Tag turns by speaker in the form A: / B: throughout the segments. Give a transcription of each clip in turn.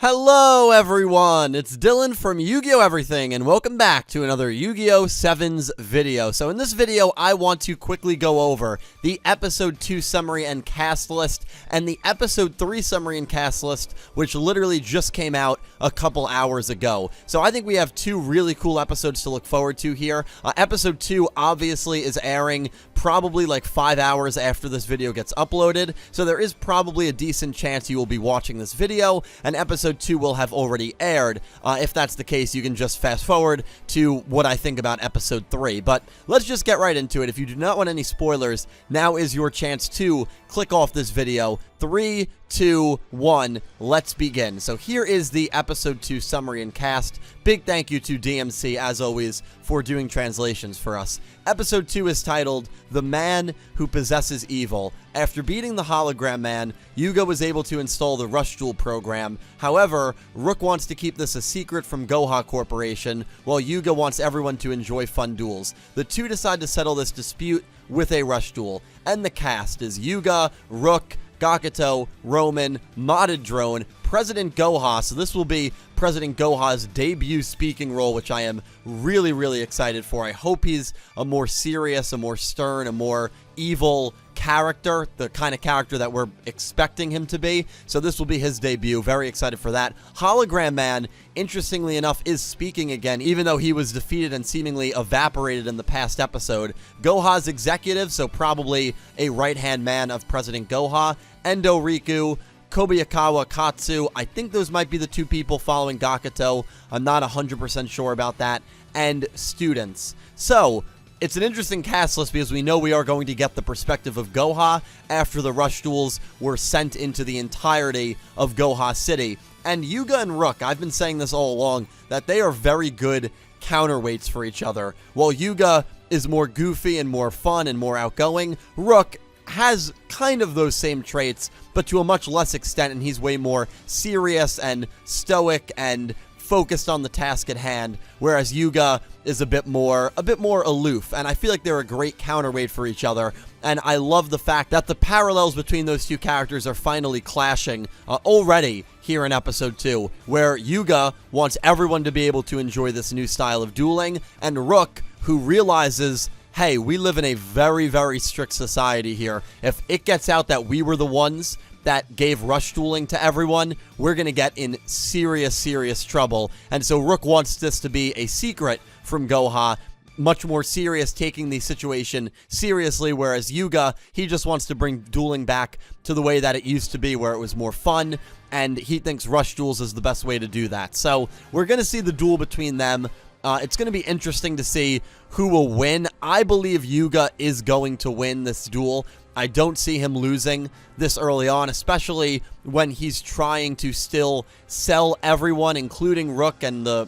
A: Hello everyone, it's Dylan from Yu-Gi-Oh! Everything, and welcome back to another Yu-Gi-Oh! 7's video. So in this video, I want to quickly go over the Episode 2 summary and cast list, and the Episode 3 summary and cast list, which literally just came out a couple hours ago. So I think we have two really cool episodes to look forward to here. Episode 2 obviously is airing probably like 5 hours after this video gets uploaded, so there is probably a decent chance you will be watching this video, and Episode 2 will have already aired. If that's the case, you can just fast forward to what I think about Episode 3. But let's just get right into it. If you do not want any spoilers, now is your chance to click off this video. 3, 2, 1, let's begin. So here is the Episode 2 summary and cast. Big thank you to DMC, as always, for doing translations for us. Episode 2 is titled, The Man Who Possesses Evil. After beating the Hologram Man, Yuga was able to install the Rush Duel program. However, Rook wants to keep this a secret from Goha Corporation, while Yuga wants everyone to enjoy fun duels. The two decide to settle this dispute with a Rush Duel. And the cast is Yuga, Rook, Gakuto, Roman, Modded Drone, President Goha. So this will be President Goha's debut speaking role, which I am really excited for. I hope he's a more serious, a more stern, a more evil character, the kind of character that we're expecting him to be. So this will be his debut. Very excited for that. Hologram Man, interestingly enough, is speaking again, even though he was defeated and seemingly evaporated in the past episode. Goha's executive, so probably a right-hand man of President Goha. Endo Riku, Kobayakawa Katsu, I think those might be the two people following Gakuto. I'm not 100% sure about that. And students. So it's an interesting cast list because we know we are going to get the perspective of Goha after the Rush Duels were sent into the entirety of Goha City. And Yuga and Rook, I've been saying this all along, that they are very good counterweights for each other. While Yuga is more goofy and more fun and more outgoing, Rook has kind of those same traits, but to a much less extent, and he's way more serious and stoic and focused on the task at hand, whereas Yuga is a bit more aloof, and I feel like they're a great counterweight for each other, and I love the fact that the parallels between those two characters are finally clashing already here in Episode 2, where Yuga wants everyone to be able to enjoy this new style of dueling, and Rook, who realizes, hey, we live in a very strict society here. If it gets out that we were the ones that gave rush dueling to everyone, we're going to get in serious trouble. And so Rook wants this to be a secret from Goha, much more serious, taking the situation seriously, whereas Yuga, he just wants to bring dueling back to the way that it used to be, where it was more fun, and he thinks rush duels is the best way to do that. So we're going to see the duel between them. It's going to be interesting to see who will win. I believe Yuga is going to win this duel. I don't see him losing this early on, especially when he's trying to still sell everyone, including Rook and the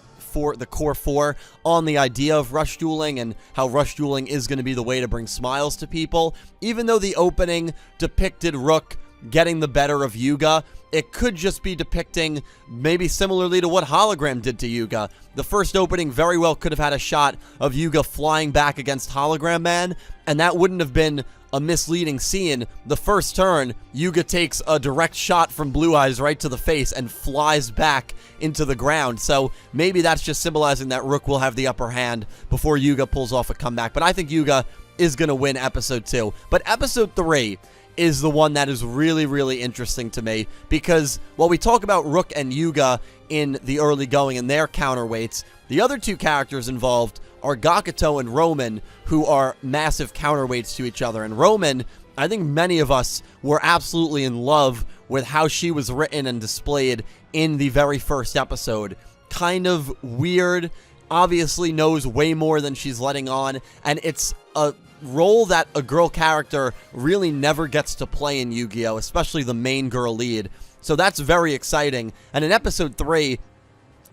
A: core four, on the idea of rush dueling and how rush dueling is going to be the way to bring smiles to people. Even though the opening depicted Rook getting the better of Yuga, it could just be depicting maybe similarly to what Hologram did to Yuga. The first opening very well could have had a shot of Yuga flying back against Hologram Man, and that wouldn't have been a misleading scene. The first turn, Yuga takes a direct shot from Blue Eyes right to the face and flies back into the ground. So maybe that's just symbolizing that Rook will have the upper hand before Yuga pulls off a comeback. But I think Yuga is going to win Episode 2. But Episode 3 is the one that is really interesting to me, because while we talk about Rook and Yuga in the early going and their counterweights, the other two characters involved are Gakuto and Roman, who are massive counterweights to each other. And Roman, I think many of us were absolutely in love with how she was written and displayed in the very first episode. Kind of weird, obviously knows way more than she's letting on, and it's a role that a girl character really never gets to play in Yu-Gi-Oh!, especially the main girl lead. So that's very exciting. And in Episode 3,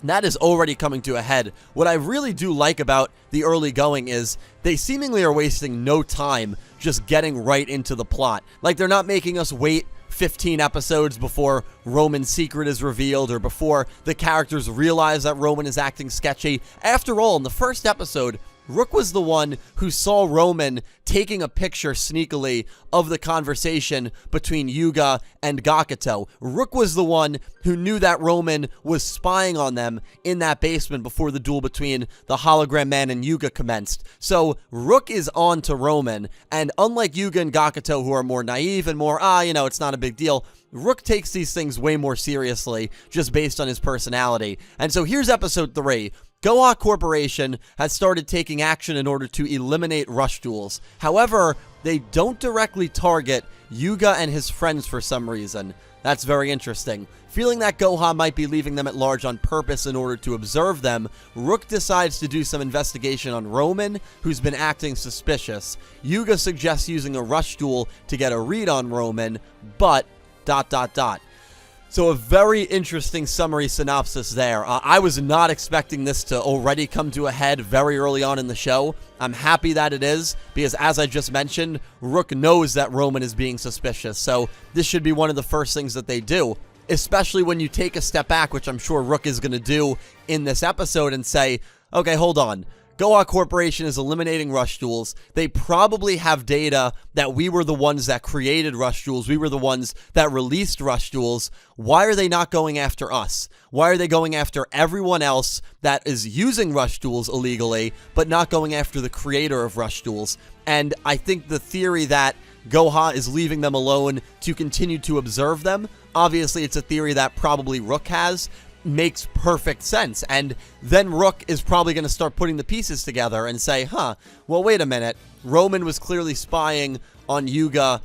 A: that is already coming to a head. What I really do like about the early going is they seemingly are wasting no time just getting right into the plot. Like, they're not making us wait 15 episodes before Roman's secret is revealed, or before the characters realize that Roman is acting sketchy. After all, in the first episode, Rook was the one who saw Roman taking a picture sneakily of the conversation between Yuga and Gakuto. Rook was the one who knew that Roman was spying on them in that basement before the duel between the Hologram Man and Yuga commenced. So Rook is on to Roman, and unlike Yuga and Gakuto, who are more naive and more, it's not a big deal, Rook takes these things way more seriously just based on his personality. And so here's episode 3. Goha Corporation has started taking action in order to eliminate rush duels. However, they don't directly target Yuga and his friends for some reason. That's very interesting. Feeling that Goha might be leaving them at large on purpose in order to observe them, Rook decides to do some investigation on Roman, who's been acting suspicious. Yuga suggests using a rush duel to get a read on Roman, but ... So a very interesting summary synopsis there. I was not expecting this to already come to a head very early on in the show. I'm happy that it is, because as I just mentioned, Rook knows that Roman is being suspicious, so this should be one of the first things that they do, especially when you take a step back, which I'm sure Rook is going to do in this episode, and say, okay, hold on. Goha Corporation is eliminating rush duels. They probably have data that we were the ones that created rush duels. We were the ones that released rush duels. Why are they not going after us? Why are they going after everyone else that is using rush duels illegally, but not going after the creator of rush duels? And I think the theory that Goha is leaving them alone to continue to observe them, obviously it's a theory that probably Rook has, makes perfect sense. And then Rook is probably going to start putting the pieces together and say, well, wait a minute. Roman was clearly spying on Yuga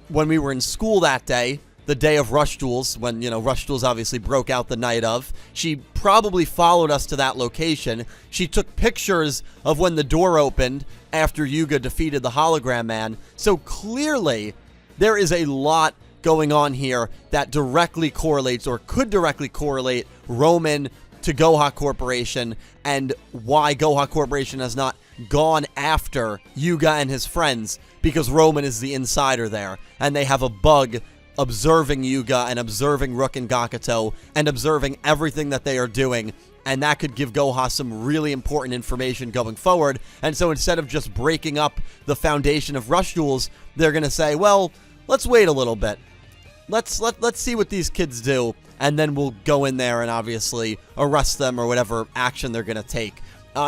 A: when we were in school that day, the day of rush duels, when, rush duels obviously broke out the night of. She probably followed us to that location. She took pictures of when the door opened after Yuga defeated the Hologram Man. So clearly, there is a lot going on here that directly correlates, or could directly correlate, Roman to Goha Corporation, and why Goha Corporation has not gone after Yuga and his friends, because Roman is the insider there, and they have a bug observing Yuga and observing Rook and Gakuto and observing everything that they are doing, and that could give Goha some really important information going forward. And so instead of just breaking up the foundation of rush duels, they're going to say, well, let's wait a little bit. Let's see what these kids do, and then we'll go in there and obviously arrest them or whatever action they're going to take.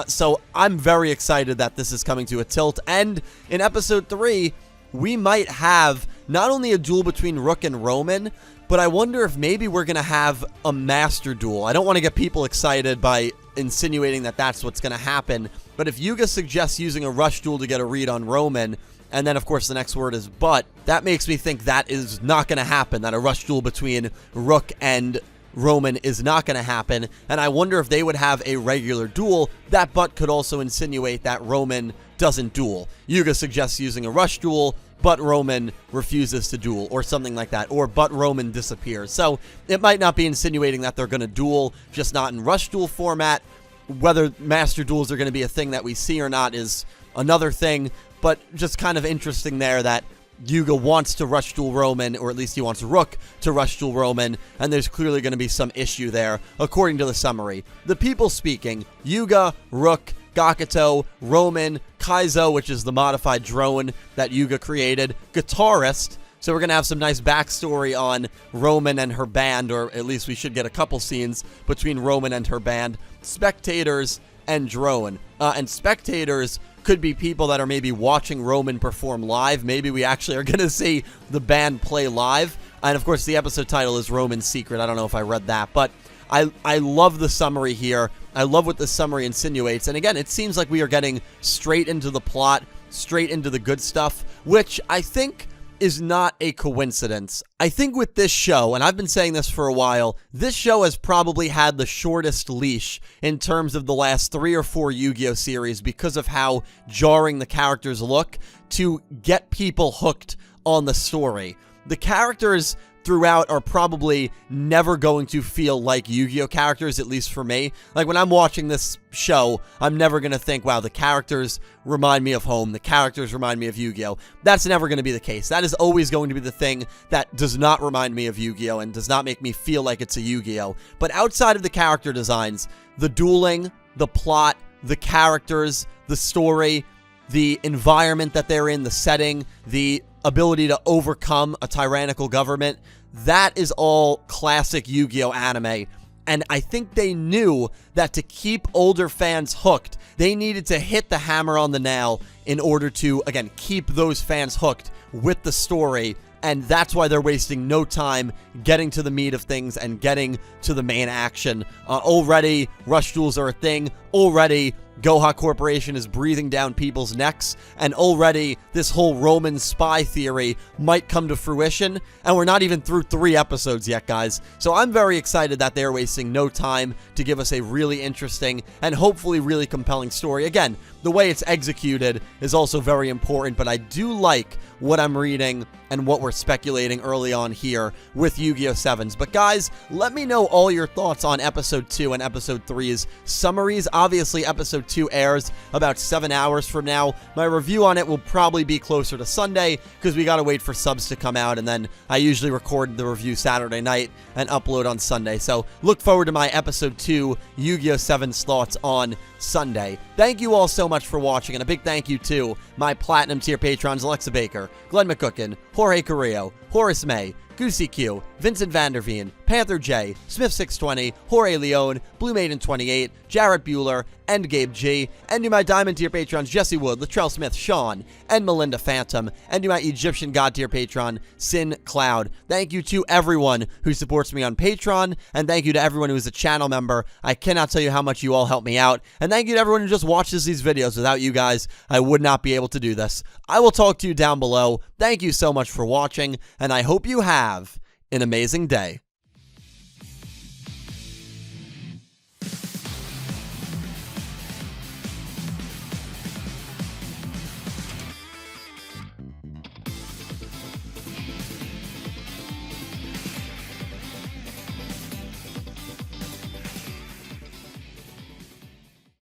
A: So I'm very excited that this is coming to a tilt, and in episode 3, we might have not only a duel between Rook and Roman, but I wonder if maybe we're going to have a master duel. I don't want to get people excited by insinuating that that's what's going to happen, but if Yuga suggests using a rush duel to get a read on Roman, and then, of course, the next word is but, that makes me think that is not going to happen, that a rush duel between Rook and Roman is not going to happen, and I wonder if they would have a regular duel. That but could also insinuate that Roman doesn't duel. Yuga suggests using a rush duel, but Roman refuses to duel, or something like that, or but Roman disappears. So it might not be insinuating that they're going to duel, just not in rush duel format. Whether master duels are going to be a thing that we see or not is another thing, but just kind of interesting there that Yuga wants to rush duel Roman, or at least he wants Rook to rush duel Roman, and there's clearly going to be some issue there, according to the summary. The people speaking: Yuga, Rook, Gakuto, Roman, Kaizo, which is the modified drone that Yuga created, guitarist. So we're going to have some nice backstory on Roman and her band, or at least we should get a couple scenes between Roman and her band, spectators, and drone. And spectators could be people that are maybe watching Roman perform live. Maybe we actually are going to see the band play live. And of course, the episode title is Roman's Secret. I don't know if I read that, but I love the summary here. I love what the summary insinuates. And again, it seems like we are getting straight into the plot, straight into the good stuff, which I think is not a coincidence. I think with this show, and I've been saying this for a while, this show has probably had the shortest leash in terms of the last 3 or 4 Yu-Gi-Oh! Series because of how jarring the characters look to get people hooked on the story. The characters throughout are probably never going to feel like Yu-Gi-Oh! Characters, at least for me. Like, when I'm watching this show, I'm never going to think, wow, the characters remind me of home, the characters remind me of Yu-Gi-Oh! That's never going to be the case. That is always going to be the thing that does not remind me of Yu-Gi-Oh! And does not make me feel like it's a Yu-Gi-Oh! But outside of the character designs, the dueling, the plot, the characters, the story, the environment that they're in, the setting, the ability to overcome a tyrannical government. That is all classic Yu-Gi-Oh! Anime. And I think they knew that to keep older fans hooked, they needed to hit the hammer on the nail in order to, again, keep those fans hooked with the story. And that's why they're wasting no time getting to the meat of things and getting to the main action. Already, rush duels are a thing. Already, Goha Corporation is breathing down people's necks, and already this whole Roman spy theory might come to fruition, and we're not even through 3 episodes yet, guys. So I'm very excited that they're wasting no time to give us a really interesting and hopefully really compelling story. Again, the way it's executed is also very important, but I do like what I'm reading and what we're speculating early on here with Yu-Gi-Oh! Sevens. But guys, let me know all your thoughts on Episode 2 and Episode 3's summaries. Obviously, Episode 2 airs about 7 hours from now. My review on it will probably be closer to Sunday, because we gotta wait for subs to come out, and then I usually record the review Saturday night and upload on Sunday. So look forward to my Episode 2 Yu-Gi-Oh! 7's thoughts on Sunday. Thank you all so much for watching, and a big thank you to my Platinum tier patrons Alexa Baker, Glen McGookin, Jorge Carrillo, Horace Maye, Goosey Q, Vincent Van Der Veen, Panther J, Smith620, Jorge Leon, Blue Maiden 28, Jarrett Buller, and Gabe G, and to my Diamond tier patrons Jesse Wood, Latrell Smith, Sean, and Melinda Phantom, and to my Egyptian God tier patron Syn Cloud. Thank you to everyone who supports me on Patreon, and thank you to everyone who is a channel member. I cannot tell you how much you all help me out, and thank you to everyone who just watches these videos. Without you guys, I would not be able to do this. I will talk to you down below. Thank you so much for watching, and I hope you have an amazing day.